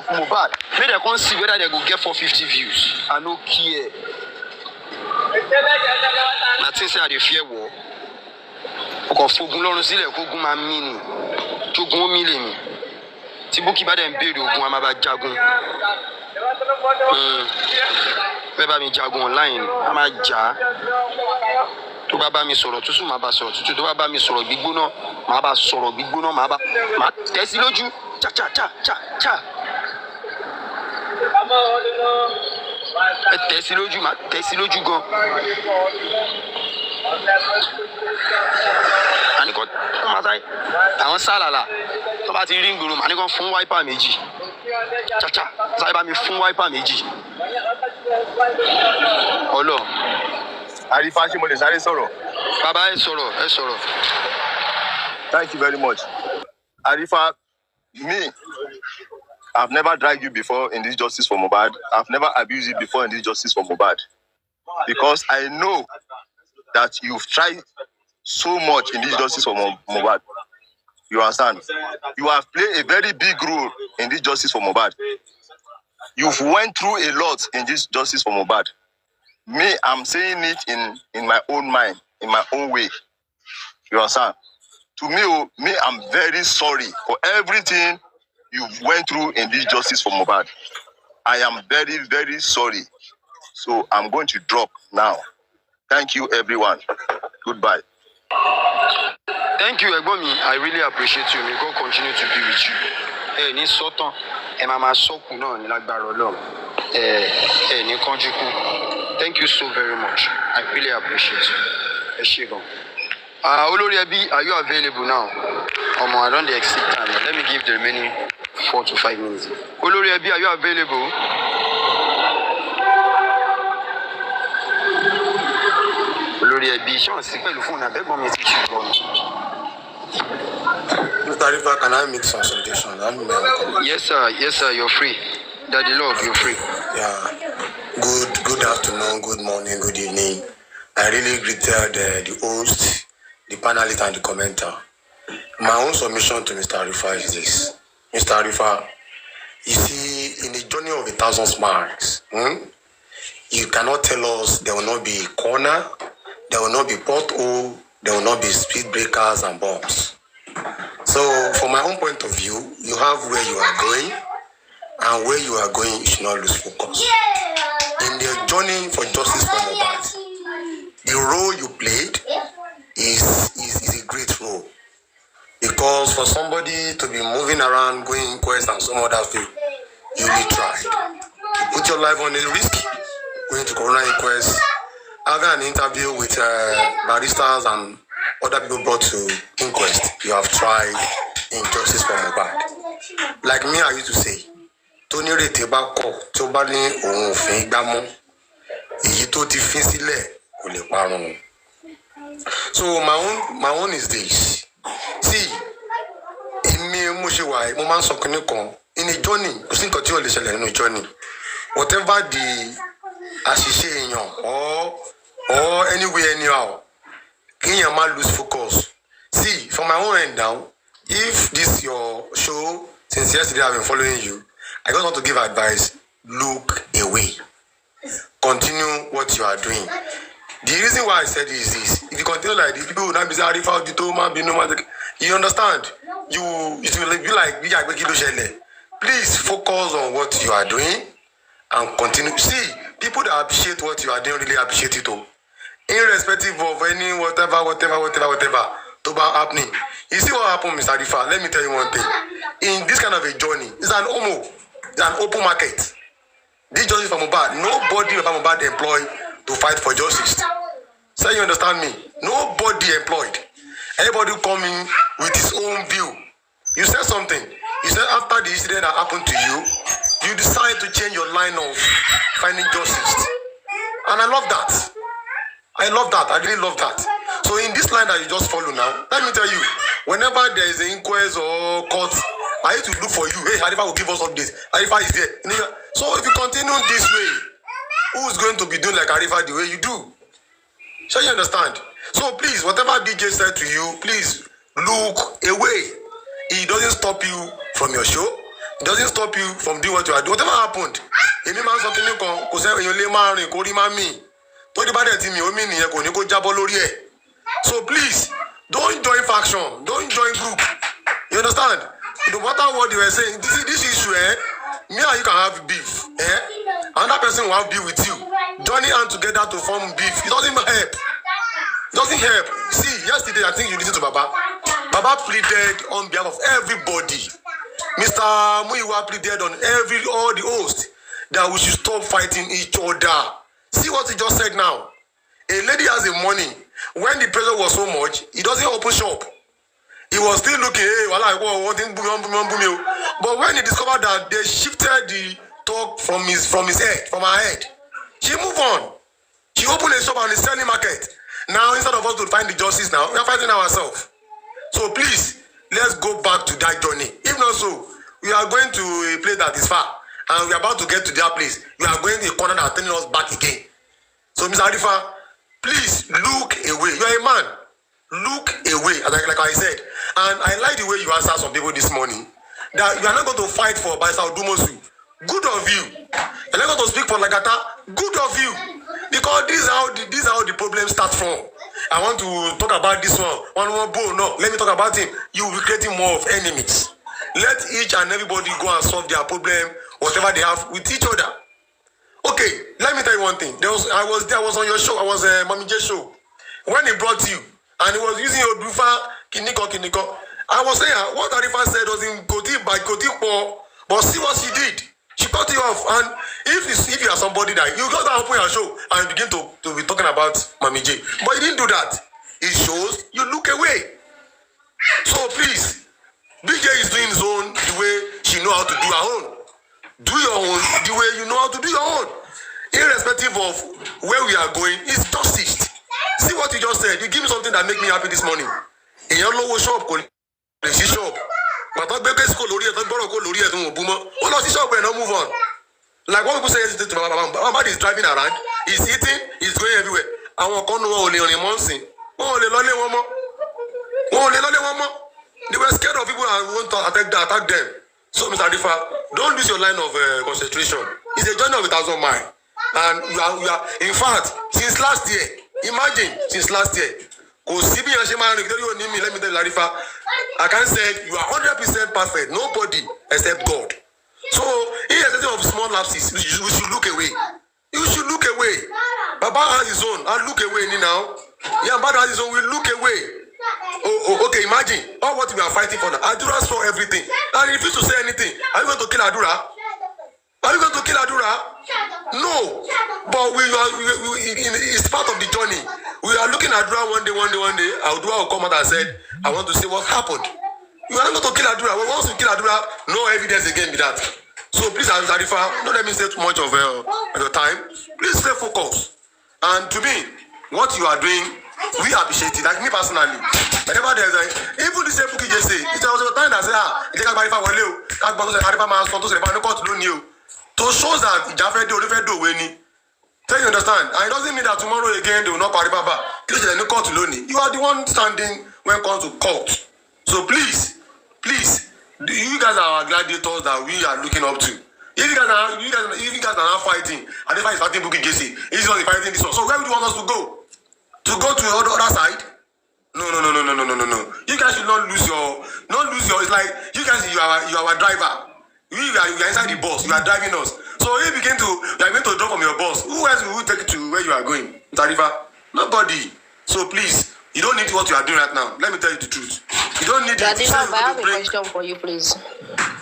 Mohbad. Make them come see whether they go get 450 views. I no care. Na think say I dey fear war. Oko fogun lorun sile kogun ma mi ni. Togun o mi le mi. Tí Bukky bá dem béèrè ogun a máa bá jagun. Bẹ́ẹ̀ bá mi jagun online a máa jà. Tó bá bá mi sọ̀rọ̀ tútù máa bá sọ̀rọ̀ tútù. Tó bá bá mi sọ̀rọ̀ gbígbóná máa bá sọ̀rọ̀ gbígbóná máa tẹ̀ sí lójú. Cha cha cha cha cha. Tẹ̀ sí lójú máa tẹ̀ sí lójú gan. Àníkọ́ tó máa sáyé àwọn sálàlà tó bá ti rí ń gbòòrò àníkọ́ fún wáípà méjì. Cha cha sáyé bá mi fún wáípà méjì. Ọlọ́. Arifa ṣé mo lè sáré sọ̀rọ̀? Bàbá ẹ sọ̀rọ̀. Thank you very much. Arifa, me, I've never dragged you before in this justice for Mohbad. I've never abused you before in this justice for Mohbad. Because I know that you've tried so much in this justice for Mohbad. You understand? You have played a very big role in this justice for Mohbad. You've went through a lot in this justice for Mohbad. Me, I'm saying it in my own mind, in my own way. You understand? To me, I'm very sorry for everything you went through in this justice for Mohbad. I am very, very sorry. So I'm going to drop now. Thank you, everyone. Goodbye. Thank you, Egbomi. I really appreciate you. May God continue to be with you. Ni sotan, mama soku no ni lagbara Ọlọ́run. Ni kanjuku. Thank you so very much. I really appreciate you. Eshegon. Olori Ebi, are you available now? I don't exceed time. Let me give the remaining 4 to 5 minutes. Olori Ebi, are you available? Olori Ebi, ṣé wọ́n sì pẹ̀lú fún abẹ́gbọ́n mi ti ṣùgbọ́n. Mr. Arifa, can I make some suggestions? Yes, sir, you're free. Daddy Love, you're free. Yeah. Good afternoon, good morning, good evening. I really greeted the host, the panelist, and the commenter. My own submission to Mr. Arifa is this. Mr. Arifa, you see, in a journey of 1,000 miles, you cannot tell us there will not be a corner, there will not be pothole, there will not be speed breakers and bombs. So, from my own point of view, you have where you are going, and where you are going, you should not lose focus. In the journey for justice for Mohbad, the role you played is a great role. Because for somebody to be moving around, going inquest and some other thing, you really tried. You put your life on a risk, going to coroner inquest, having an interview with baristas and other people brought to inquest. You have tried in justice for Mohbad. Like me, I used to say, Tony rete ba ko to ba ni ohun òfin gbamo èyí tó ti fin sílẹ̀ kò lè parun. So my own is this. See, èmi mo ṣe wà mo máa ń sọ kinní kan in a journey kò sí nǹkan tí ó lè ṣẹlẹ̀ nínú journey. Whatever the àṣìṣe èèyàn or anywhere anyhow, kéèyàn má lose focus. See, from my own end now, if this your show since yesterday I've been following you, I just want to give advice. Look away. Continue what you are doing. The reason why I said is this. If you continue like this, people will not be saying, you understand? It will be like, please focus on what you are doing and continue. See, people that appreciate what you are doing really appreciate it all. Irrespective of any whatever to be happening. You see what happened, Mr. Arifa? Let me tell you one thing. In this kind of a journey, it's an open market. This justice for Mohbad, nobody from Mohbad employed to fight for justice. So you understand me? Nobody employed. Everybody coming with his own view. You said something. You said after the incident that happened to you, you decided to change your line of finding justice. And I love that. I really love that. So in this line that you just follow now, let me tell you, whenever there is an inquest or court, I used to look for you. Hey, Arifa will give us updates. Arifa is there. So if you continue this way, who's going to be doing like Arifa the way you do? So you understand? So please, whatever DJ said to you, please look away. It doesn't stop you from your show. It doesn't stop you from doing what you are doing. Whatever happened, any man something you can say you lay man in Korima me. Don't about that me, mean you go jabolori. So please, don't join faction, don't join group. You understand? No matter what you were saying, this issue, me and you can have beef. Another person will have beef with you. Joining hands together to form beef. It doesn't help. It doesn't help. See, yesterday I think you listened to Baba. Baba pleaded on behalf of everybody. Mr. Muiwa pleaded on all the hosts that we should stop fighting each other. See what he just said now. A lady has the money. When the pressure was so much, he doesn't open shop. He was still looking, hey, but when he discovered that they shifted the talk from her head, she moved on. She opened a shop and is selling market. Now, instead of us to find the justice now, we are fighting ourselves. So please, let's go back to that journey. If not so, we are going to a place that is far, and we are about to get to that place. We are going to a corner that is turning us back again. So, Mr. Arifa, please look away. You are a man. Look away, like I said. And I like the way you answered some people this morning, that you are not going to fight for Baisa Dumosu. Good of you. You're not going to speak for Lagata. Good of you. Because this is how the problem starts from. I want to talk about this one. One more bull. No, let me talk about him. You will be creating more of enemies. Let each and everybody go and solve their problem, whatever they have, with each other. Okay, let me tell you one thing. I was on your show. I was Mami J show. When he brought you, and he was using your Dufa Kiniko. I was saying what Arifa said was in Koti by Koti Po, but see what she did. She cut you off. And if you are somebody that you go to open your show and begin to be talking about Mami J, but you didn't do that. It shows you look away. So please, BJ is doing his own the way she know how to do her own. Do your own the way you know how to do your own. Irrespective of where we are going, it's justice. See what you just said. You give me something that make me happy this morning. In your lower shop, shop. But I beg school, Lori, I borrow Lori, I don't boomer. Oh, no, shop and move on. Like what people say yesterday to Mama is driving around, he's eating, he's going everywhere. I want to only on a month. Only one more. They were scared of people and want to attack them. So, Mr. Arifa, don't lose your line of concentration. It's a journey of 1,000 miles. And you are, in fact, since last year, imagine, since last year, let me tell you, Arifa, I can say you are 100% perfect. Nobody except God. So, irrespective of small lapses, we should look away. You should look away. Baba has his own. I'll look away now. Yeah, Baba has his own. We look away. Okay, imagine all what we are fighting for now. Adura saw everything. And he refused to say anything. Are you going to kill Adura? Are you going to kill Adura? No. But it's part of the journey. We are looking at Adura one day. Adura will come out and said, I want to see what happened. You are not going to kill Adura. Well, once you kill Adura, no evidence again with that. So please, Arifa, don't let me say too much of your time. Please stay focused. And to me, what you are doing, we appreciate it. Like me personally, whenever there's even the same Fuki just say, it was a time that say, to show that Jaffe do tell you understand. And it doesn't mean that tomorrow again they will not party Baba. You are the one standing when it comes to court. So please, you guys are our gladiators that we are looking up to. If you guys are not fighting, and if I is fighting Buki Jesse, he's not fighting this one. So where would you want us to go? To go to the other side? No. You guys should not lose your. It's like you guys, you are our driver. You are inside the bus. You are driving us. So if you are going to drop from your boss, who else will take you to where you are going? Arifa? Nobody. So please, you don't need what you are doing right now. Let me tell you the truth. You don't need it. Arifa, I have a question for you, please.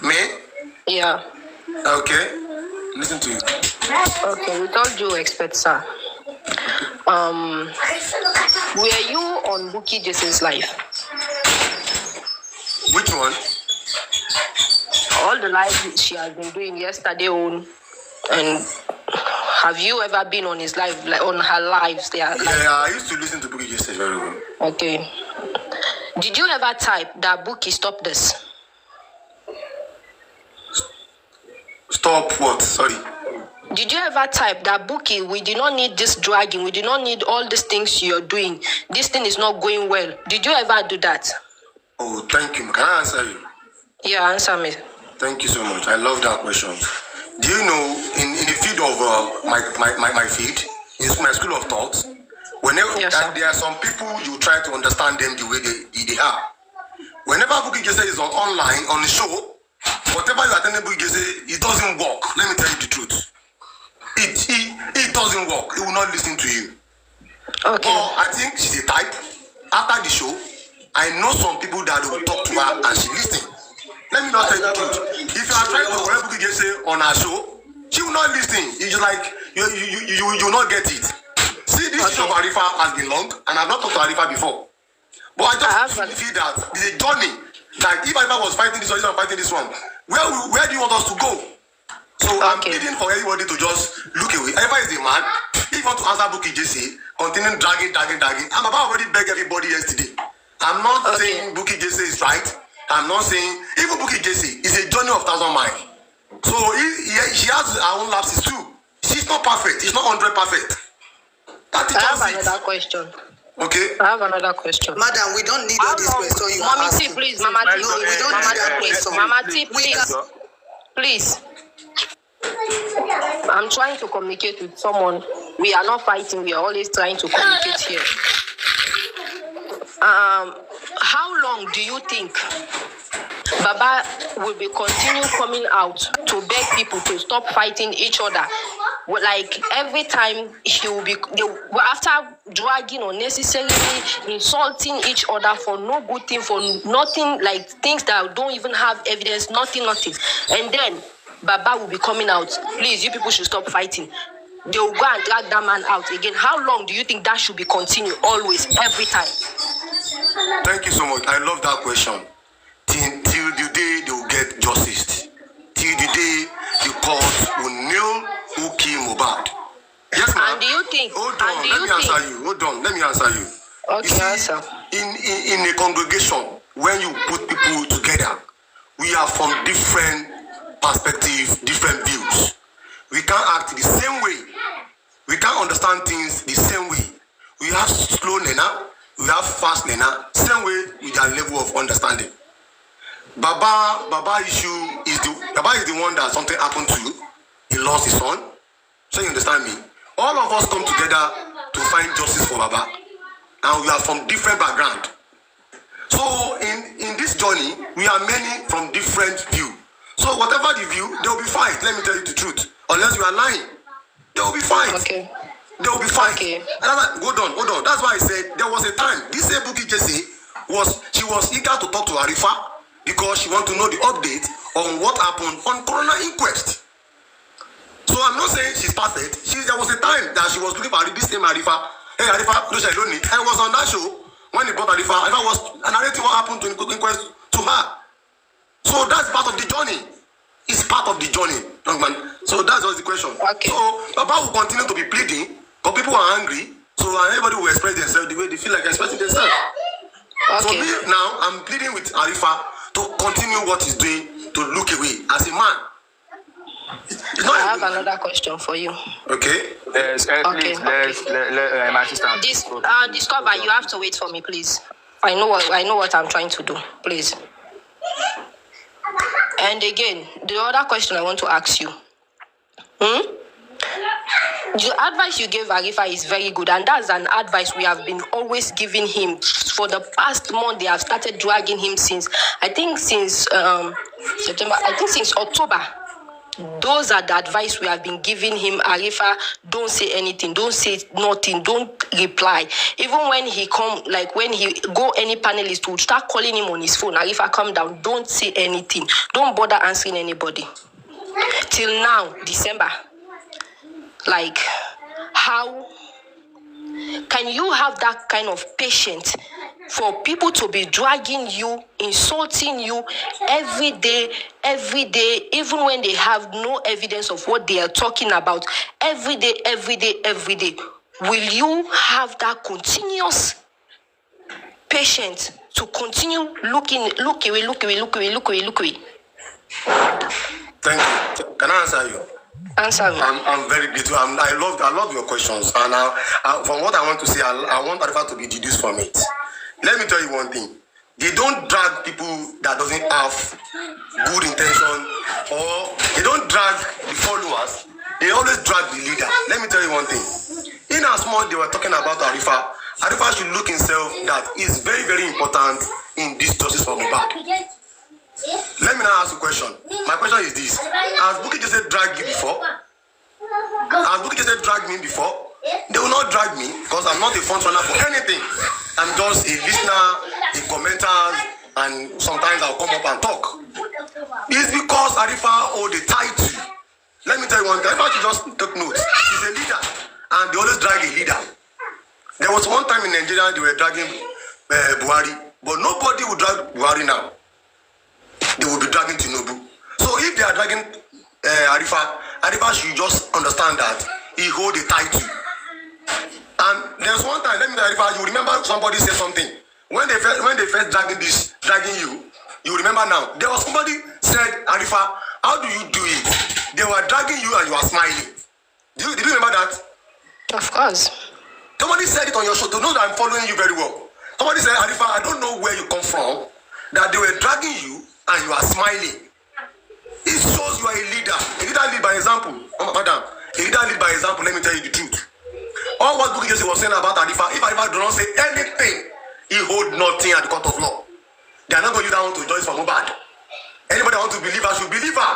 Me? Yeah. Okay. Listen to you. Okay, with all due respect, sir. Were you on Buki Jesse's life? Which one? All the lives she has been doing yesterday on, and have you ever been on his life, like on her lives? Yeah, I used to listen to Buki Jesse very well. Okay. Did you ever type that Buki stop this? Stop what? Sorry. Did you ever type that Buki, we do not need this dragging, we do not need all these things you're doing. This thing is not going well. Did you ever do that? Oh, thank you. Can I answer you? Yeah, answer me. Thank you so much. I love that question. Do you know, in the field of my field, in my school of thought, whenever there are some people you try to understand them the way they are. Whenever Bukky Jesse is online on the show, whatever you attend Bukky Jesse, it doesn't work. Let me tell you the truth. It doesn't work. It will not listen to you. Okay. But I think she's a type. After the show, I know some people that will talk to her and she listens. Let me not tell you the truth. If you are trying to help Bukky Jesse on her show, she will not listen. It's just like you will not get it. See, this issue of Arifa has been long, and I've not talked to Arifa before. But I just feel that it's a journey. Like if Arifa was fighting this one, I'm fighting this one. Where do you want us to go? So I'm pleading for everybody to just look away. Arifa is a man. If you want to answer Bukky Jesse, continue dragging. I'm about already beg everybody yesterday. I'm not saying Bukky Jesse is right. I'm not saying even Bukky Jesse is a journey of 1,000 miles. So she has her own lapses too. She's not perfect. She's not 100% perfect. That is I have another question. Okay. I have another question. Madam, we don't need all this question you are asking. T, please. Mama T, No, we don't need that question. Mama T, please. Please. I'm trying to communicate with someone. We are not fighting. We are always trying to communicate here. How long do you think Baba will be continue coming out to beg people to stop fighting each other? Like every time he will be after dragging unnecessarily insulting each other for no good thing, for nothing, like things that don't even have evidence, nothing, and then Baba will be coming out. Please, you people should stop fighting. They will go and drag that man out again. How long do you think that should be continued? Always, every time. Thank you so much. I love that question. Till the day they will get justice. Till the day the court will nail who killed Mohbad. Yes, ma'am. And do you think? Hold on. Let me answer you. Okay, you see, answer. In a congregation, when you put people together, we are from different perspectives, different views. We can't act the same way. We can't understand things the same way. We have slow learner, we have fast learner, same way with their level of understanding. Baba issue is the one that something happened to. He lost his son. So you understand me? All of us come together to find justice for Baba, and we are from different background. So in this journey, we are many from different view. So whatever the view, there will be fight. Let me tell you the truth. Unless you are lying, there will be fight. Okay. There will be fight. Okay. Hold on. That's why I said there was a time. This Bukky Jesse was eager to talk to Arifa because she want to know the update on what happened on coroner inquest. So I'm not saying she's perfect. There was a time that she was looking for this same Arifa. Hey Arifa, I was on that show when they brought Arifa. Arifa was narrating what happened to the inquest to her. So that's part of the journey. It's part of the journey, young man. So that's just the question. Okay. So Baba will continue to be pleading, but people are angry. So everybody will express themselves the way they feel like expressing themselves. Okay. So me now, I'm pleading with Arifa to continue what he's doing, to look away as a man. I have another question for you. Okay. Yes, please, let my assistant. Discover, you have to wait for me, please. I know what I'm trying to do. Please. And again, the other question I want to ask you. The advice you gave Arifa is very good, and that's an advice we have been always giving him for the past month. They have started dragging him since September. I think since October. Those are the advice we have been giving him. Arifa, don't say anything, don't say nothing, don't reply. Even when he when he go any panelist will start calling him on his phone. Arifa, calm down, don't say anything, don't bother answering anybody. Till now, December. Like, how can you have that kind of patience for people to be dragging you, insulting you every day, even when they have no evidence of what they are talking about? Every day. Will you have that continuous patience to continue look away? Thank you. Can I answer you? Answer me. I'm very grateful. I love your questions. And from what I want to say, I want Arifa to be deduced from it. Let me tell you one thing. they don't drag people that doesn't have good intention, or they don't drag the followers. They always drag the leader. Let me tell you one thing. In as much they were talking about Arifa should look himself that is very, very important in this justice for Mohbad. Let me now ask you a question. My question is this: has Bukky just dragged you before? Has Bukky just dragged me before? They will not drag me because I'm not a front runner for anything. I'm just a listener, a commenter, and sometimes I'll come up and talk. It's because Arifa hold the title. Let me tell you one thing. Arifa should just take notes. He's a leader, and they always drag a leader. There was one time in Nigeria they were dragging Buhari, but nobody would drag Buhari now. They will be dragging Tinubu. So if they are dragging Arifa should just understand that he hold the title. And there's one time, let me tell Arifa, you remember somebody said something. When they first dragging you, you remember now. There was somebody said, Arifa, how do you do it? They were dragging you and you are smiling. Did you remember that? Of course. Somebody said it on your show to know that I'm following you very well. Somebody said, Arifa, I don't know where you come from, that they were dragging you and you are smiling. It shows you are a leader. A leader lead by example. Madam, a leader lead by example, let me tell you the truth. All what Bukky was saying about Arifa, if Arifa do not say anything, he hold nothing at the court of law. They are not going to use that one to judge for Mohbad. Anybody want to believe her should believe her.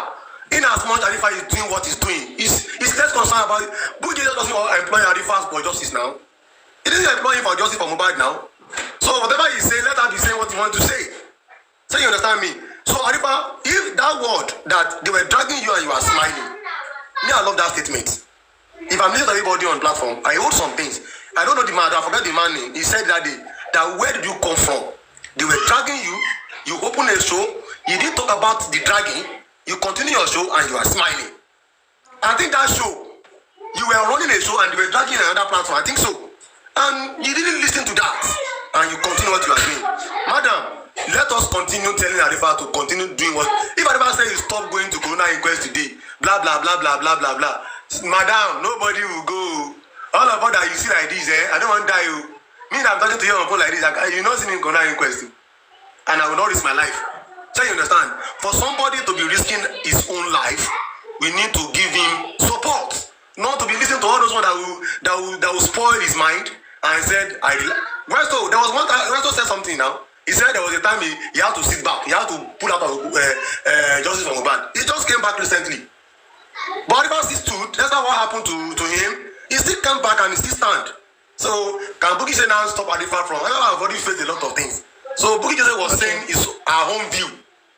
In as much Arifa is doing what he's doing, he's less concerned about it. Bukky doesn't employ Arifa for justice now. He doesn't employ him for justice for Mohbad now. So whatever he say, let her be saying what he wants to say. So you understand me? So Arifa, if that word that they were dragging you and you are smiling, me, I love that statement. If I'm listening to everybody on platform, I hold some things. I don't know the man, I forget the man name. He said that day, that where did you come from? They were dragging you, you open a show, you didn't talk about the dragging, you continue your show and you are smiling. I think that show, you were running a show and they were dragging another platform, I think so. And you didn't listen to that. And you continue what you are doing. Madam, let us continue telling Arifa to continue doing what. If Arifa says you stop going to Corona inquest today, blah, blah, blah, blah, blah, blah, blah. Madam, nobody will go. All of that you see like this, I don't want to die. Me, I'm talking to you on phone like this. You not see me in Corona inquest. And I will not risk my life. So you understand? For somebody to be risking his own life, we need to give him support. Not to be listening to all those ones that will spoil his mind. And I said, Resto, there was one time, Resto said something now. He said there was a time he had to sit back. He had to pull out of justice from Mohbad. He just came back recently. But because he stood, that's not what happened to him. He still came back and he still stand. So, can Bukky say now stop Arifa from? I know I've already faced a lot of things. So, Bukky just was saying it's our own view.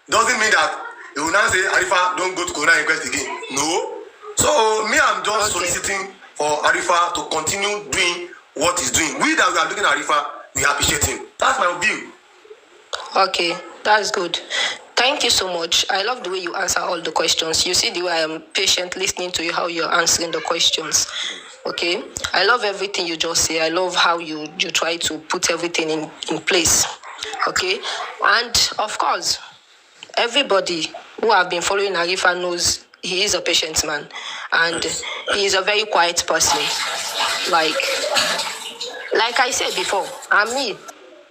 Doesn't mean that he will now say, Arifa, don't go to Corona inquest again. No. So, me, I'm just soliciting for Arifa to continue doing what he's doing. We that we are looking at Arifa, we appreciate him. That's my view. Okay, that's good. Thank you so much. I love the way you answer all the questions. You see the way I am patient listening to you, how you're answering the questions. Okay? I love everything you just say. I love how you try to put everything in place. Okay? And of course, everybody who have been following Arifa knows he is a patient man. And he is a very quiet person. Like I said before,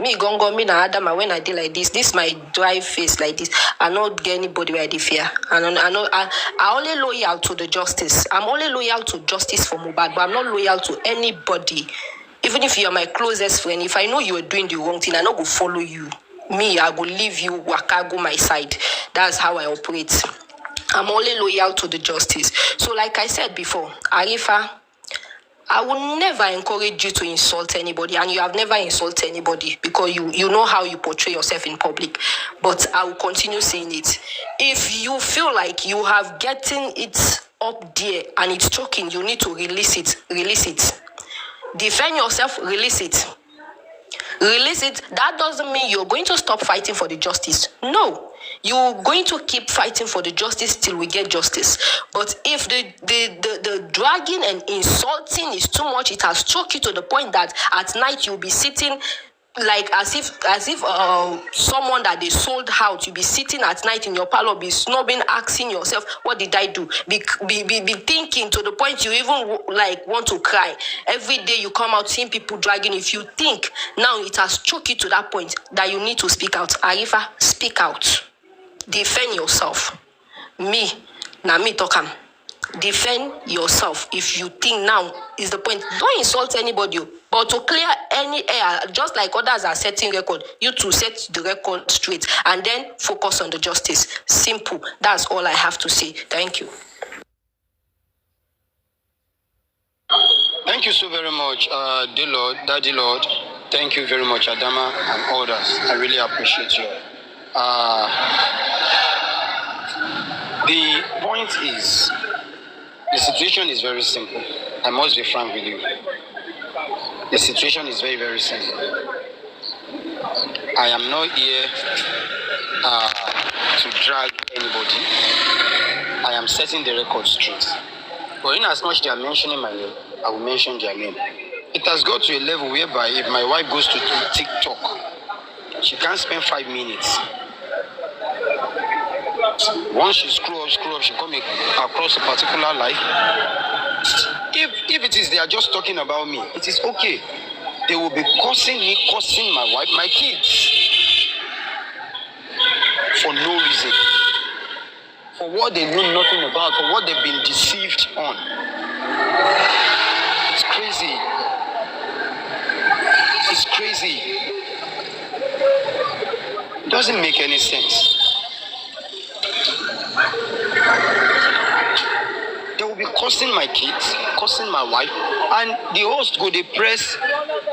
me gongo me na Adama when I did like this my drive face like this. I not get anybody where I fear. I only loyal to the justice. I'm only loyal to justice for Mohbad, but I'm not loyal to anybody. Even if you're my closest friend, if I know you are doing the wrong thing, I not go follow you. Me, I go leave you, waka go my side. That's how I operate. I'm only loyal to the justice. So like I said before, Arifa, I will never encourage you to insult anybody, and you have never insulted anybody because you know how you portray yourself in public. But I will continue saying it. If you feel like you have gotten it up there and it's choking, you need to release it. Release it. Defend yourself, release it. Release it. That doesn't mean you're going to stop fighting for the justice. No. You're going to keep fighting for the justice till we get justice. But if the dragging and insulting is too much, it has choked you to the point that at night you'll be sitting like as if someone that they sold out, you be sitting at night in your parlor, be snobbing, asking yourself, what did I do? Be thinking to the point you even like want to cry. Every day you come out seeing people dragging. If you think now it has choked you to that point that you need to speak out, Arifa, speak out. Defend yourself. Me talk am. Defend yourself. If you think now is the point, don't insult anybody, but to clear any air, just like others are setting record, you to set the record straight and then focus on the justice. Simple. That's all I have to say. Thank you. Thank you so very much, dear Lord, Daddy Lord. Thank you very much, Adama and others. I really appreciate you. The point is, the situation is very simple. I must be frank with you. The situation is very, very simple. I am not here to drag anybody. I am setting the record straight. But in as much they are mentioning my name, I will mention their name. It has got to a level whereby if my wife goes to TikTok, she can't spend 5 minutes. Once she screw up, she come across a particular life. If it is they are just talking about me, it is okay. They will be cursing me, cursing my wife, my kids, for no reason. For what they know nothing about, for what they've been deceived on. It's crazy. It's crazy. It doesn't make any sense. They will be cursing my kids, cursing my wife, and the host go they press,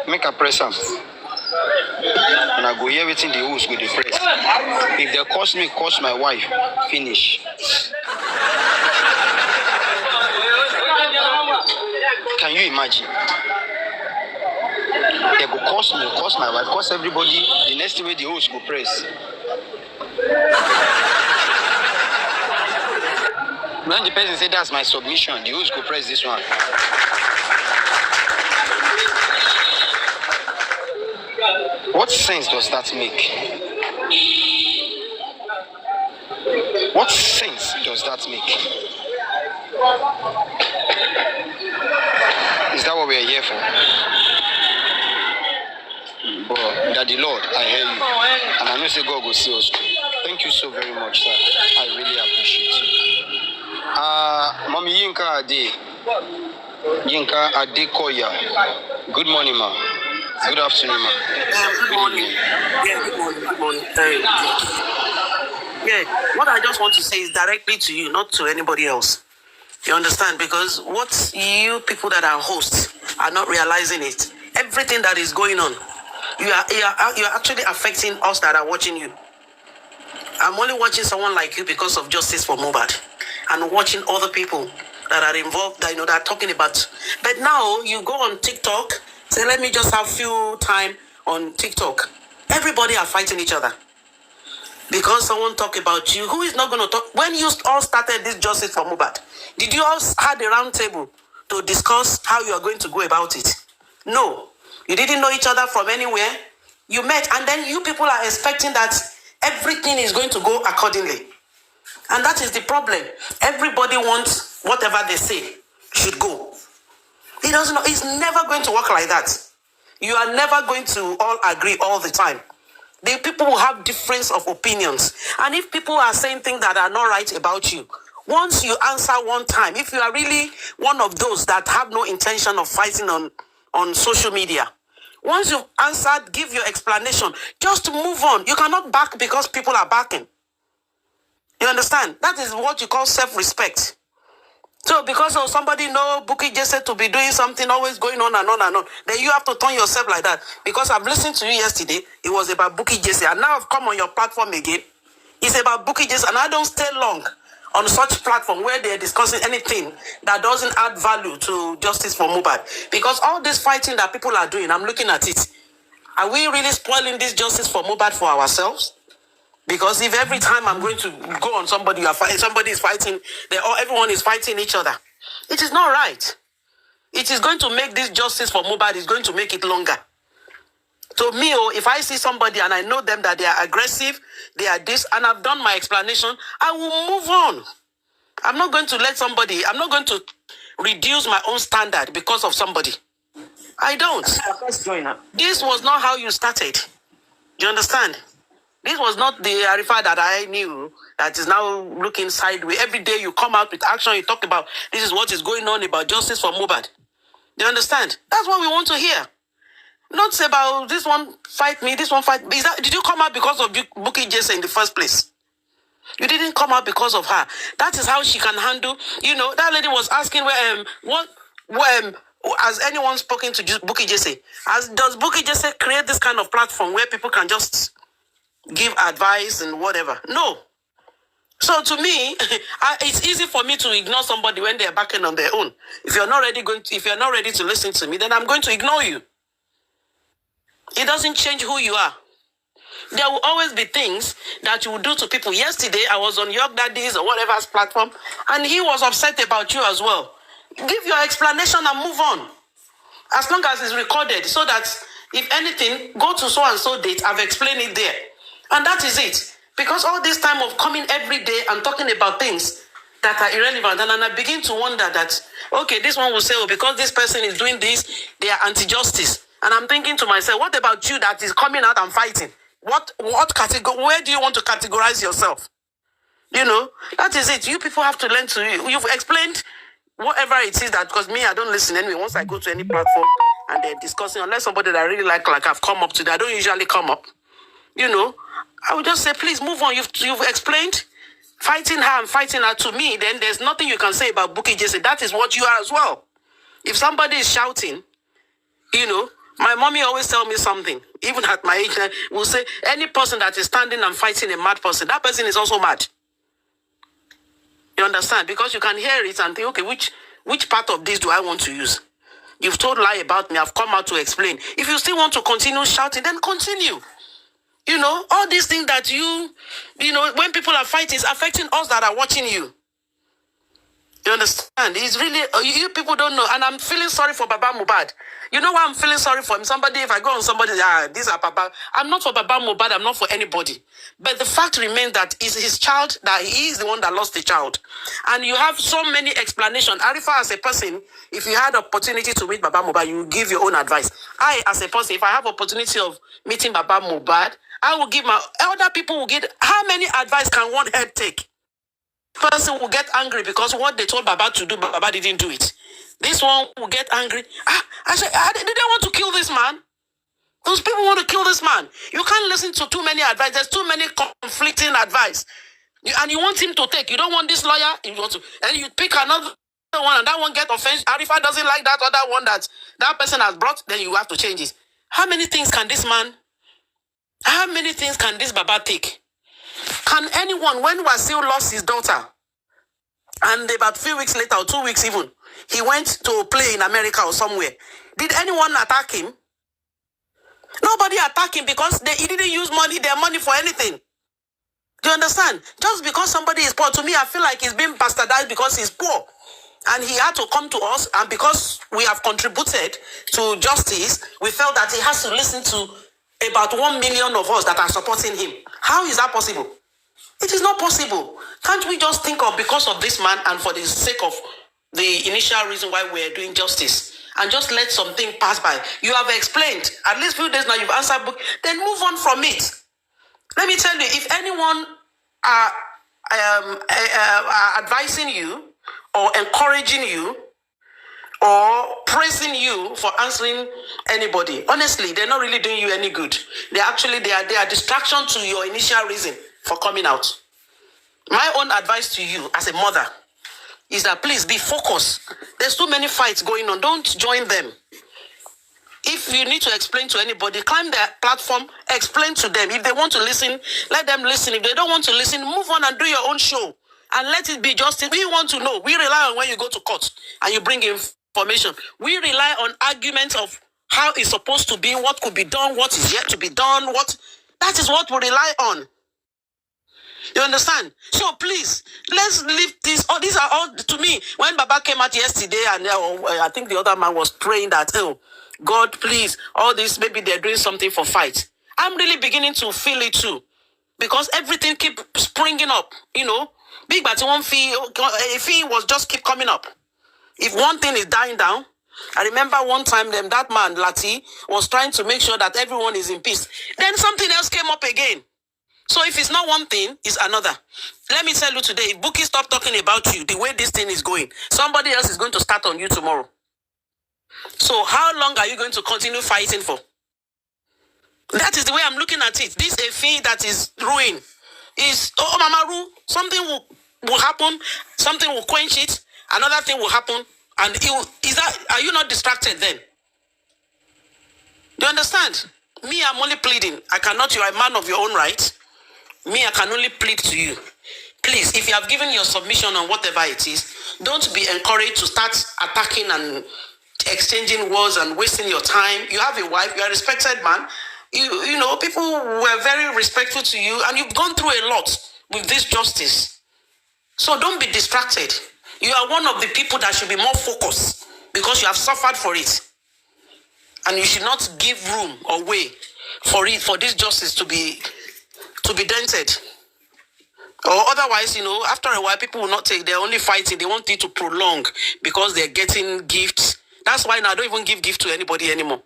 make a press them. And I go hear everything the host go they press. If they curse me, curse my wife, finish. Can you imagine? They go curse me, curse my wife, curse everybody. The next way the host go press. When the person say that's my submission, the host go press this one. What sense does that make? What sense does that make? Is that what we are here for? But Daddy Lord, I hear you. And I know say God will see us. Thank you so very much, sir. I really appreciate you. Mommy Yinka Adekoya. Good morning, ma. Good afternoon, ma. Good morning. Yeah, good morning. Good morning. Yeah, what I just want to say is directly to you, not to anybody else. You understand? Because what you people that are hosts are not realizing it. Everything that is going on, you are actually affecting us that are watching you. I'm only watching someone like you because of justice for Mohbad, and watching other people that are involved, that that are talking about. But now you go on TikTok, say, let me just have few time on TikTok. Everybody are fighting each other because someone talk about you. Who is not going to talk? When you all started this justice for Mohbad, did you all have a round table to discuss how you are going to go about it? No, you didn't know each other from anywhere. You met, and then you people are expecting that everything is going to go accordingly. And that is the problem. Everybody wants whatever they say should go. It doesn't. It's never going to work like that. You are never going to all agree all the time. The people will have difference of opinions. And if people are saying things that are not right about you, once you answer one time, if you are really one of those that have no intention of fighting on social media, once you've answered, give your explanation, just move on. You cannot back because people are backing. You understand? That is what you call self-respect. So because of somebody know Bukky Jesse to be doing something, always going on and on and on, then you have to turn yourself like that. Because I've listened to you yesterday, it was about Bukky Jesse, and now I've come on your platform again. It's about Bukky Jesse, and I don't stay long on such platform where they're discussing anything that doesn't add value to justice for Mohbad. Because all this fighting that people are doing, I'm looking at it. Are we really spoiling this justice for Mohbad for ourselves? Because if every time I'm going to go on somebody, somebody is fighting, everyone is fighting each other. It is not right. It is going to make this justice for Mohbad, is going to make it longer. To me, if I see somebody and I know them that they are aggressive, they are this, and I've done my explanation, I will move on. I'm not going to I'm not going to reduce my own standard because of somebody. I don't. This was not how you started. Do you understand? This was not the Arifa that I knew that is now looking sideways. Every day you come out with action, you talk about this is what is going on about justice for Mohbad. Do you understand? That's what we want to hear. Not say about this one fight me, this one fight me. Did you come out because of Bukky Jesse in the first place? You didn't come out because of her. That is how she can handle. That lady was asking has anyone spoken to Bukky Jesse? Does Bukky Jesse create this kind of platform where people can just give advice and whatever? No. So to me, it's easy for me to ignore somebody when they're backing on their own. If you're not ready to listen to me, then I'm going to ignore you. It doesn't change who you are. There will always be things that you will do to people. Yesterday, I was on York Daddy's or whatever's platform, and he was upset about you as well. Give your explanation and move on. As long as it's recorded, so that if anything, go to so-and-so date, I've explained it there. And that is it. Because all this time of coming every day and talking about things that are irrelevant, and I begin to wonder that, okay, this one will say, because this person is doing this, they are anti-justice. And I'm thinking to myself, what about you that is coming out and fighting? What category? Where do you want to categorize yourself? That is it. You people have to learn you've explained whatever it is that, because me, I don't listen anyway. Once I go to any platform and they're discussing, unless somebody that I really like I've come up to, I don't usually come up. I would just say, please move on. You've explained fighting her and fighting her to me, then there's nothing you can say about Bukky Jesse. That is what you are as well. If somebody is shouting, my mommy always tell me something, even at my age, will say, any person that is standing and fighting a mad person, that person is also mad. You understand? Because you can hear it and think, okay, which part of this do I want to use? You've told lie about me, I've come out to explain. If you still want to continue shouting, then continue. All these things that when people are fighting, it's affecting us that are watching you. You understand? It's really, you people don't know. And I'm feeling sorry for Baba Mohbad. You know why I'm feeling sorry for him? If I go on somebody, these are Baba. I'm not for Baba Mohbad, I'm not for anybody. But the fact remains that it's his child, that he is the one that lost the child. And you have so many explanations. Arifa, as a person, if you had opportunity to meet Baba Mohbad, you give your own advice. I, as a person, if I have opportunity of meeting Baba Mohbad, I will give other people will get, how many advice can one head take? Person will get angry because what they told Baba to do, Baba didn't do it. This one will get angry. I said, did they want to kill this man? Those people want to kill this man. You can't listen to too many advice. There's too many conflicting advice. And you want him to take. You don't want this lawyer. You want to, and you pick another one, and that one get offended. Arifa doesn't like that other one that person has brought. Then you have to change it. How many things can this Baba take? Can anyone, when Wasil lost his daughter, and about 3 weeks later, or 2 weeks even, he went to play in America or somewhere, did anyone attack him? Nobody attacked him because he didn't use their money for anything. Do you understand? Just because somebody is poor, to me, I feel like he's being bastardized because he's poor. And he had to come to us, and because we have contributed to justice, we felt that he has to listen to about 1 million of us that are supporting him. How is that possible? It is not possible. Can't we just think of, because of this man and for the sake of the initial reason why we're doing justice, and just let something pass by? You have explained, at least few days now, you've answered book, then move on from it. Let me tell you, if anyone are advising you or encouraging you or praising you for answering anybody, honestly, they're not really doing you any good. They are distraction to your initial reason for coming out. My own advice to you as a mother is that please be focused. There's too many fights going on. Don't join them. If you need to explain to anybody, climb their platform, explain to them. If they want to listen, let them listen. If they don't want to listen, move on and do your own show. And let it be justice. We want to know. We rely on when you go to court and you bring information. We rely on arguments of how it's supposed to be, what could be done, what is yet to be done. That is what we rely on. You understand? So please, let's leave this. Oh, these are all to me. When Baba came out yesterday, and I think the other man was praying that, oh, God, please, all this, maybe they're doing something for fight. I'm really beginning to feel it too, because everything keep springing up. Big but one fee was just keep coming up. If one thing is dying down, I remember one time that man Lati was trying to make sure that everyone is in peace. Then something else came up again. So if it's not one thing, it's another. Let me tell you today, if Buki stop talking about you, the way this thing is going, somebody else is going to start on you tomorrow. So how long are you going to continue fighting for? That is the way I'm looking at it. This a thing that is ruin. Is Mama Ru, something will happen, something will quench it, another thing will happen, and are you not distracted then? Do you understand? Me, I'm only pleading. You are a man of your own right. Me, I can only plead to you. Please, if you have given your submission on whatever it is, don't be encouraged to start attacking and exchanging words and wasting your time. You have a wife, you are a respected man. You know, people were very respectful to you, and you've gone through a lot with this justice. So don't be distracted. You are one of the people that should be more focused because you have suffered for it. And you should not give room or way for this justice to be dented. Or otherwise, after a while, people will not take. They're only fighting. They want it to prolong because they're getting gifts. That's why now I don't even give gift to anybody anymore.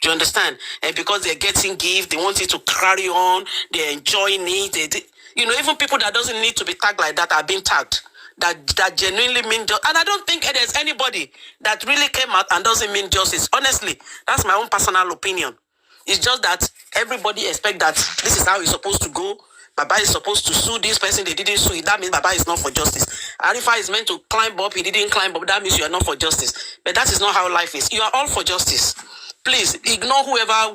Do you understand? And because they're getting gift, they want it to carry on. They're enjoying it. Even people that doesn't need to be tagged like that are being tagged. That genuinely mean justice. And I don't think there's anybody that really came out and doesn't mean justice. Honestly, that's my own personal opinion. It's just that everybody expect that this is how it's supposed to go. Baba is supposed to sue this person, they didn't sue it. That means Baba is not for justice. Arifa is meant to climb up, he didn't climb up. That means you are not for justice. But that is not how life is. You are all for justice. Please, ignore whoever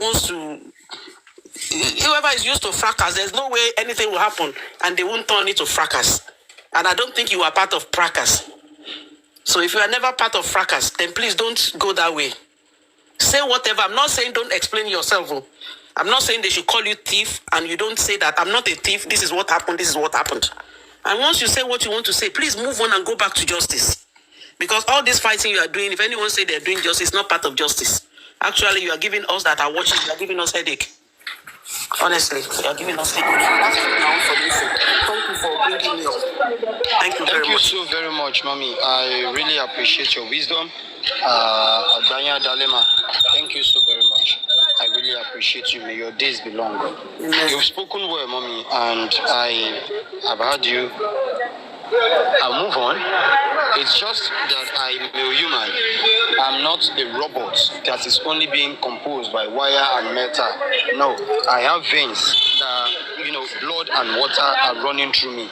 is used to fracas. There's no way anything will happen and they won't turn it to fracas. And I don't think you are part of fracas. So if you are never part of fracas, then please don't go that way. Say whatever. I'm not saying don't explain yourself. I'm not saying they should call you thief and you don't say that. I'm not a thief. This is what happened. This is what happened. And once you say what you want to say, please move on and go back to justice. Because all this fighting you are doing, if anyone say they're doing justice, it's not part of justice. Actually, you are giving us that are watching, you are giving us headache. Honestly, you are giving us headache. That's it now for this. Thank you for bringing me up. Thank you very much. Thank you so very much, Mommy. I really appreciate your wisdom. Adanya Dalema, thank you so very much. I really appreciate you. May your days be long. Amen. You've spoken well, Mommy, and I have heard you. I'll move on. It's just that I'm a human. I'm not a robot that is only being composed by wire and metal. No, I have veins that, blood and water are running through me.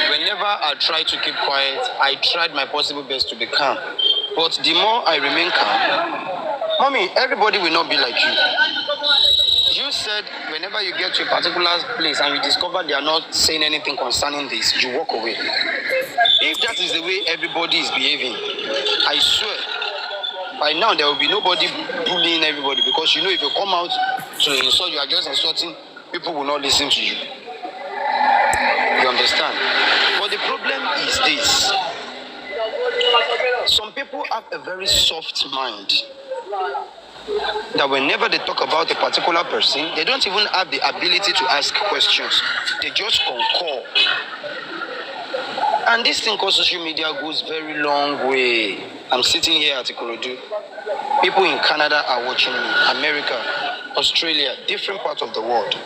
Whenever I try to keep quiet, I tried my possible best to be calm. But the more I remain calm, Mommy, everybody will not be like you. You said whenever you get to a particular place and you discover they are not saying anything concerning this, you walk away. If that is the way everybody is behaving, I swear, by now there will be nobody bullying everybody, because if you come out to insult, you are just insulting, people will not listen to you. You understand? But the problem is this. Some people have a very soft mind, that whenever they talk about a particular person, they don't even have the ability to ask questions. They just concur. And this thing called social media goes very long way. I'm sitting here at Ikorodu. People in Canada are watching me. America, Australia, different parts of the world.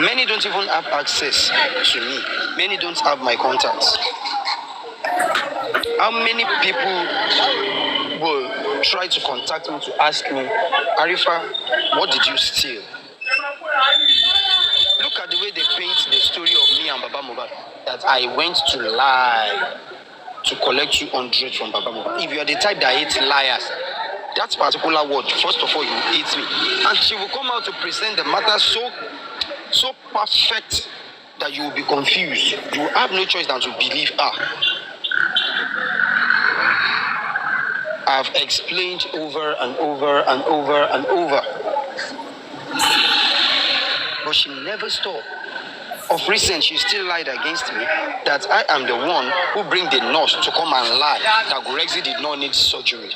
Many don't even have access to me. Many don't have my contacts. How many people will try to contact me to ask me, Arifa, what did you steal? Look at the way they paint the story of me and Baba Mohbad, that I went to lie to collect 200 from Baba Mohbad. If you are the type that hates liars, that particular word, first of all, you hate me. And she will come out to present the matter so perfect that you will be confused. You will have no choice than to believe her. I've explained over and over and over and over. But she never stopped. Of recent, she still lied against me that I am the one who bring the nurse to come and lie that Gorexi did not need surgery.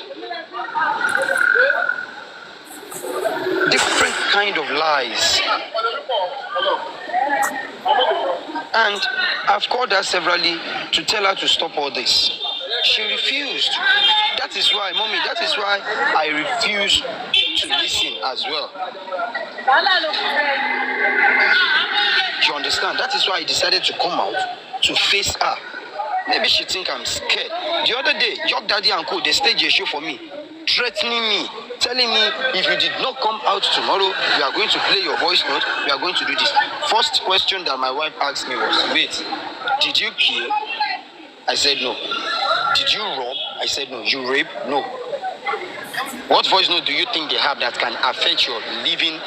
Different kind of lies. And I've called her severally to tell her to stop all this. She refused. That is why, mommy, that is why I refuse to listen as well. You understand? That is why I decided to come out to face her. Maybe she think I'm scared. The other day, York Daddy and Co, they staged a show for me, threatening me, telling me if you did not come out tomorrow, we are going to play your voice note, we are going to do this. First question that my wife asked me was, wait, did you kill? I said no. Did you rob? I said no. You rape? No. What voice note do you think they have that can affect your living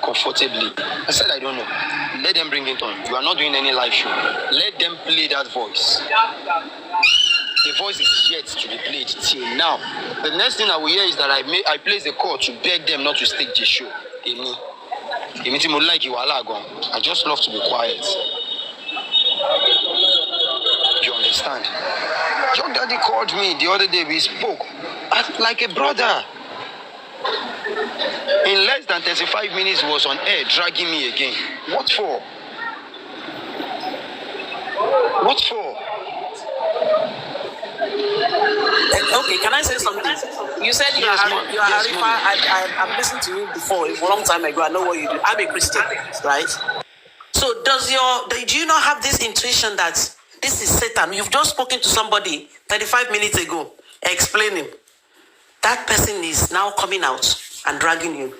comfortably? I said I don't know. Let them bring it on. You are not doing any live show. Let them play that voice. The voice is yet to be played till now. The next thing I will hear is that I place a call to beg them not to stage the show. I just love to be quiet. You understand? Your daddy called me the other day. We spoke like a brother. In less than 35 minutes, he was on air dragging me again. What for? What for? Okay, can I say something? You said you are Arifa. I've listened to you before a long time ago. I know what you do. I'm a Christian, right? So do you not have this intuition that this is Satan? You've just spoken to somebody 35 minutes ago, explaining. That person is now coming out and dragging you.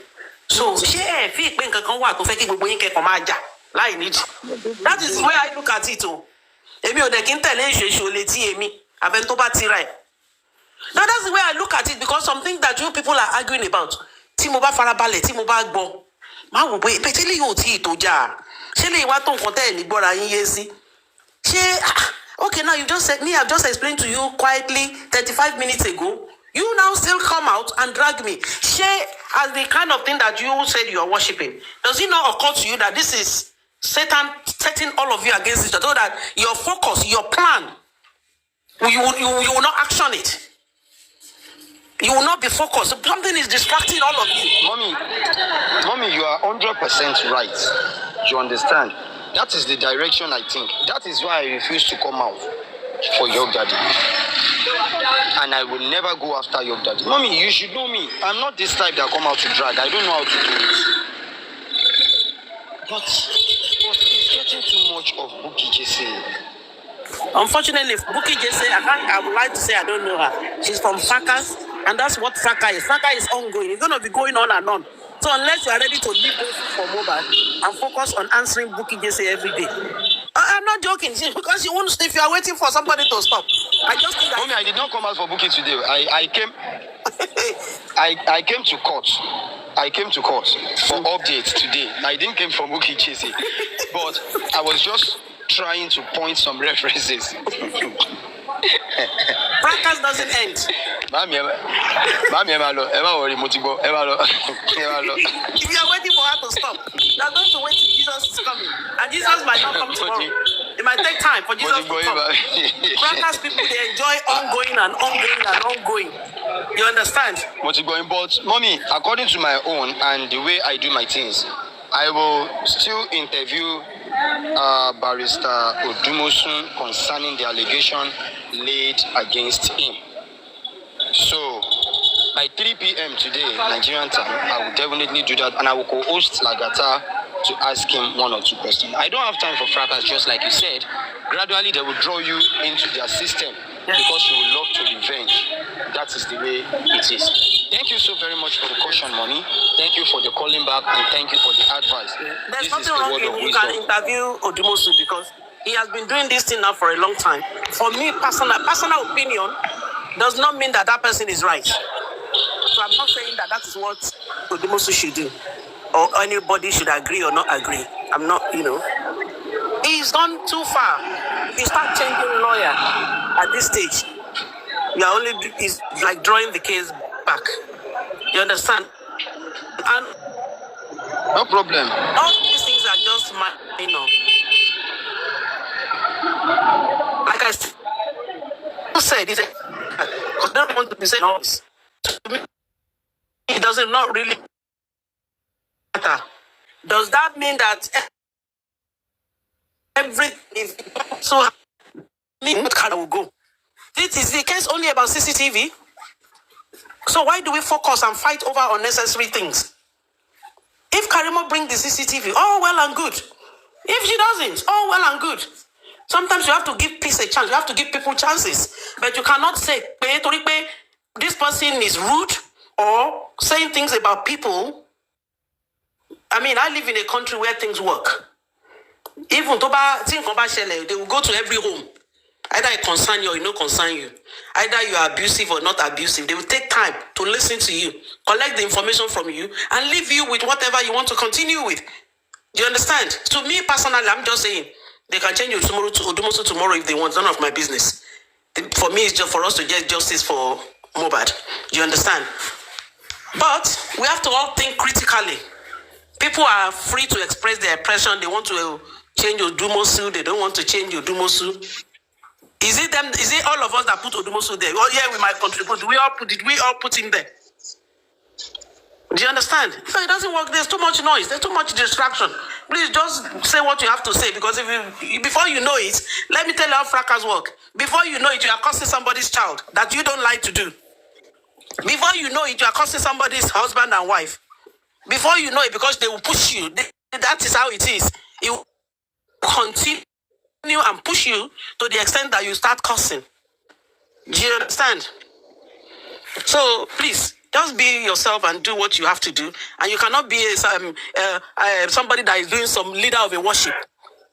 So, that is where I look at it. Now that's the way I look at it, because something that you people are arguing about. Timoba farabale, Timoba gbo. Ma wo be petele yo ti to ja. Shele wa ton konte ni gbora yin yesi. Okay, now you just said me, I've just explained to you quietly 35 minutes ago. You now still come out and drag me. Share as the kind of thing that you said you are worshipping. Does it not occur to you that this is Satan setting all of you against each other, so that your focus, your plan, you will not action it? You will not be focused. Something is distracting all of you. Mommy, you are 100% right. You understand? That is the direction I think. That is why I refuse to come out for your daddy. And I will never go after your daddy. Mommy, you should know me. I'm not this type that come out to drag. I don't know how to do it. But it's getting too much of Buki Jesse. Unfortunately, Buki Jesse, I would like to say I don't know her. She's from Fracas, and that's what Fracas is. Fracas is ongoing. It's going to be going on and on. So unless you are ready to leave those for mobile and focus on answering Buki Jesse every day. I'm not joking, because you won't. If you are waiting for somebody to stop, I just think that. Mommy, I did not come out for Buki today. I came to court. I came to court for updates today. I didn't come for Buki Jesse, but I was just trying to point some references. Practice doesn't end. Mami, Emalo, if you are waiting for her to stop, you are going to wait till Jesus is coming, and Jesus might not come tomorrow. It might take time for Jesus to come. Practice people, they enjoy ongoing and ongoing and ongoing. You understand? But mommy, according to my own and the way I do my things, I will still interview Barrister Odumosun concerning the allegation laid against him. So, by 3 p.m. today, Nigerian time, I will definitely do that, and I will co-host Lagata to ask him 1 or 2 questions. I don't have time for fracas, just like you said. Gradually, they will draw you into their system because you will love to revenge. That is the way it is. Thank you so very much for the caution, mommy. Thank you for the calling back, and thank you for the advice. There's nothing wrong in you can interview Odumosu, because he has been doing this thing now for a long time. For me, personal opinion does not mean that person is right. So I'm not saying that is what Odumosu should do, or anybody should agree or not agree. I'm not, He's gone too far. You start changing lawyer at this stage. You are only is like drawing the case back. You understand? And no problem. all these things are just minor. Like I said, I don't want to be saying all this. To me, it doesn't not really matter. Does that mean that everything is so what kind will go? This is the case only about CCTV. So why do we focus and fight over unnecessary things? If Karimo brings the CCTV, all well and good. If she doesn't, all well and good. Sometimes you have to give peace a chance. You have to give people chances. But you cannot say, this person is rude or saying things about people. I mean, I live in a country where things work. Even they will go to every home. Either it concern you or it not concern you. Either you are abusive or not abusive. They will take time to listen to you, collect the information from you, and leave you with whatever you want to continue with. Do you understand? To me personally, I'm just saying, they can change you tomorrow to Odumosu tomorrow if they want. None of my business. For me, it's just for us to get justice for Mohbad. Do you understand? But we have to all think critically. People are free to express their oppression. They want to change Odumosu. They don't want to change Odumosu. Is it them? Is it all of us that put Odumosu there? Oh yeah, we might contribute. Did we all put him there? Do you understand? If it doesn't work, there's too much noise. There's too much distraction. Please just say what you have to say, because before you know it, let me tell you how fracas work. Before you know it, you are cursing somebody's child that you don't like to do. Before you know it, you are cursing somebody's husband and wife. Before you know it, because they will push you. That is how it is. It will continue and push you to the extent that you start cursing. Do you understand? So please, just be yourself and do what you have to do. And you cannot be somebody that is doing some leader of a worship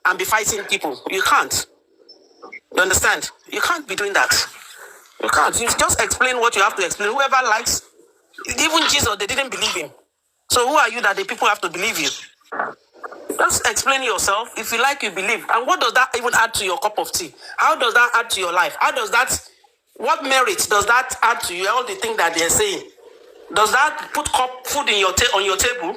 and be fighting people. You can't. You understand? You can't be doing that. You can't. You just explain what you have to explain. Whoever likes, even Jesus, they didn't believe him. So who are you that the people have to believe you? Just explain yourself. If you like, you believe. And what does that even add to your cup of tea? How does that add to your life? What merit does that add to you? All the things that they're saying. Does that put food in on your table?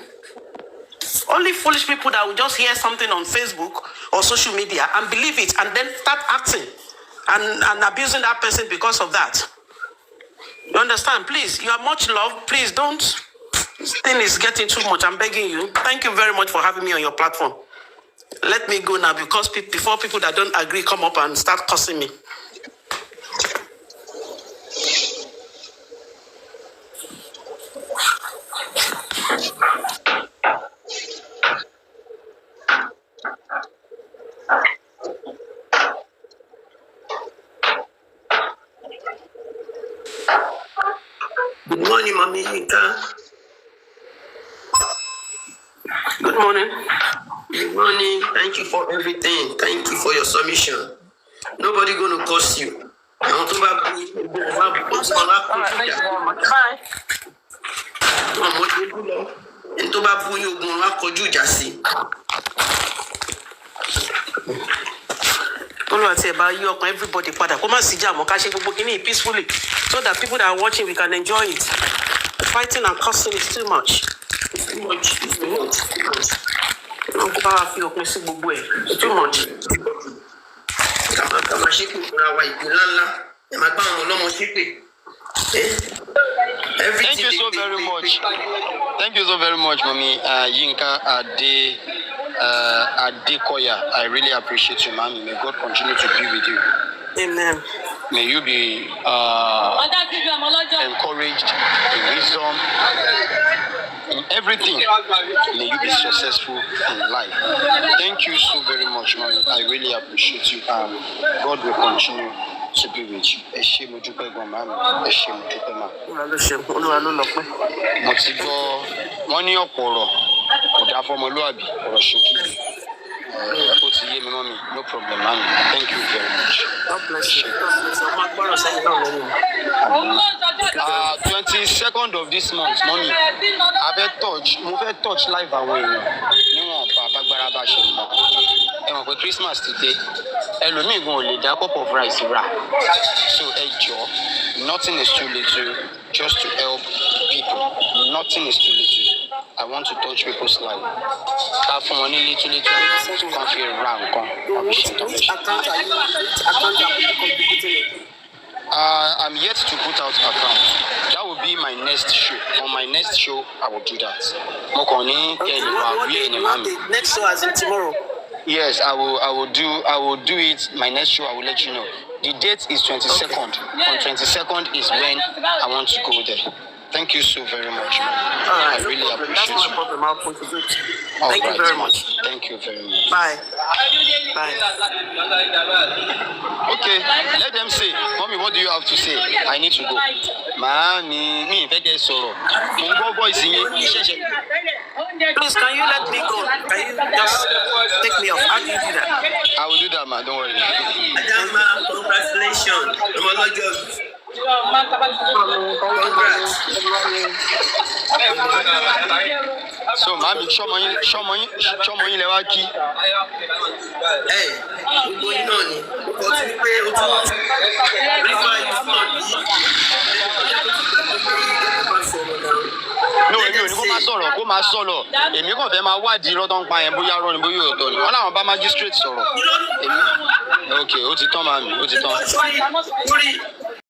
Only foolish people that will just hear something on Facebook or social media and believe it and then start acting and abusing that person because of that. You understand? Please, you are much loved. Please don't. This thing is getting too much. I'm begging you. Thank you very much for having me on your platform. Let me go now, because before people that don't agree come up and start cursing me. Good morning, Mommy Yinka. Good morning. Good morning. Thank you for everything. Thank you for your submission. Nobody gonna curse you. Bye. Everybody peacefully, so that people that are watching, we can enjoy it. Fighting and cussing is too much. It's too much. It's too much. It's too much. Thank you so very much. Thank you so very much, Mommy Yinka Adekoya. I really appreciate you, Mommy. May God continue to be with you. Amen. May you be encouraged in wisdom, in everything. May you be successful in life. Thank you so very much, Mommy. I really appreciate you, and God will continue to be with you. No problem, Mommy. Thank you very much. God bless you. 22nd of this month, Mommy. I've touch live away. Christmas today. A cup of rice. So nothing is too little just to help people. Nothing is too little. I want to touch people's life. That for money little can't feel rank. Which account are you contributing it? I'm yet to put out account. That will be my next show. On my next show, I will do that. Okay, what the next show as in tomorrow? Yes, I will do it. My next show, I will let you know. The date is 22nd. Okay. On 22nd is when I want to go there. Thank you so very much, man. Right, I really appreciate it. That's you. my problem. I'll contribute. Thank you very much. Thank you very much. Bye. Bye. Okay, let them say. Mommy, what do you have to say? I need to go. Mommy, me, please, can you let me go? Can you just take me off? How do you do that? I will do that, man. Don't worry. Adama, congratulations. So, mommy, show me lewaki. Hey, what's going on? No, kó máa sọ̀rọ̀. Èmi kàn fẹ́ máa wádìí irọ́ tó ń pa yẹn bóyá irọ́ ni bóyá òótọ́ ni. Wọ́n láwọn bá magistrate sọ̀rọ̀. Okay, ó ti tán màmí, ó ti tán.